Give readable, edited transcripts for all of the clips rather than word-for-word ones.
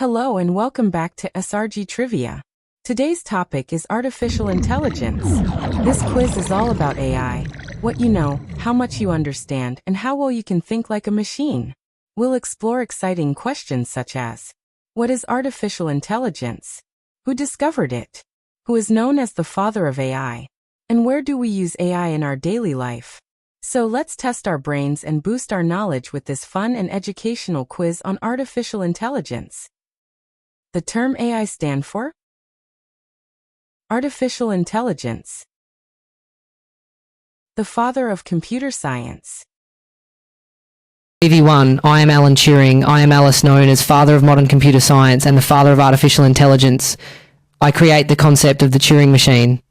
Hello and welcome back to SRG Trivia. Today's topic is artificial intelligence. This quiz is all about AI, what you know, how much you understand, and how well you can think like a machine. We'll explore exciting questions such as, what is artificial intelligence? Who discovered it? Who is known as the father of AI? And where do we use AI in our daily life? So let's test our brains and boost our knowledge with this fun and educational quiz on artificial intelligence. The term AI stand for? Artificial intelligence. The father of computer science. EV1, I am Alan Turing. I am Alice, known as father of modern computer science and the father of artificial intelligence. I create the concept of the Turing machine,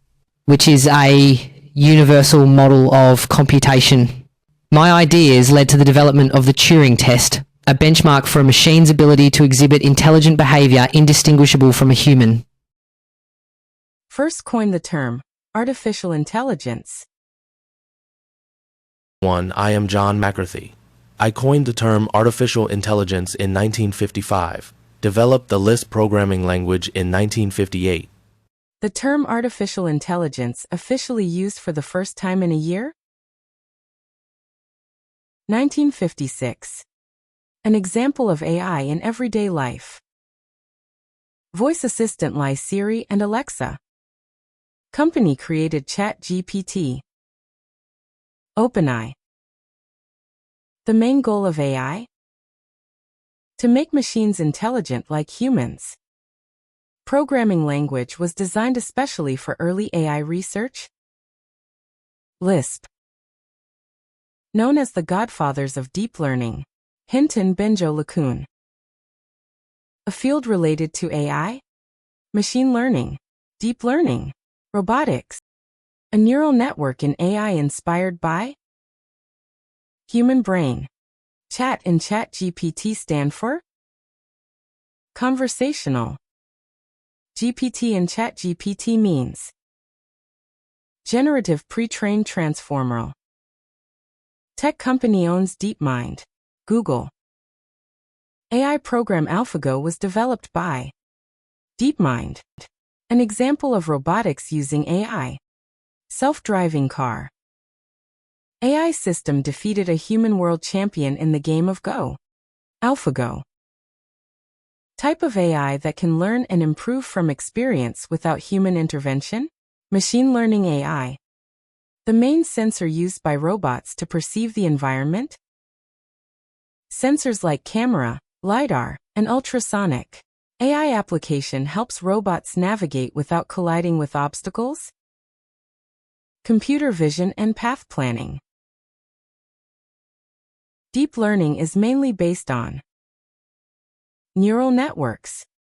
which is a universal model of computation. My ideas led to the development of the Turing test, a benchmark for a machine's ability to exhibit intelligent behavior indistinguishable from a human. First coined the term artificial intelligence. 1. I am John McCarthy. I coined the term artificial intelligence in 1955, developed the Lisp programming language in 1958. The term artificial intelligence officially used for the first time in a year? 1956. An example of AI in everyday life. Voice assistant like Siri and Alexa. Company created ChatGPT. OpenAI. The main goal of AI? To make machines intelligent like humans. Programming language was designed especially for early AI research. Lisp. Known as the godfathers of deep learning. Hinton Benjo LeCun. A field related to AI? Machine learning. Deep learning. Robotics. A neural network in AI inspired by? Human brain. Chat and ChatGPT stand for? Conversational. GPT in ChatGPT means generative pre-trained transformer. Tech company owns DeepMind. Google. AI program AlphaGo was developed by DeepMind. An example of robotics using AI. Self-driving car. AI system defeated a human world champion in the game of Go. AlphaGo. Type of AI that can learn and improve from experience without human intervention? Machine learning AI. The main sensor used by robots to perceive the environment? Sensors like camera, LiDAR, and ultrasonic. AI application helps robots navigate without colliding with obstacles? Computer vision and path planning. Deep learning is mainly based on neural networks.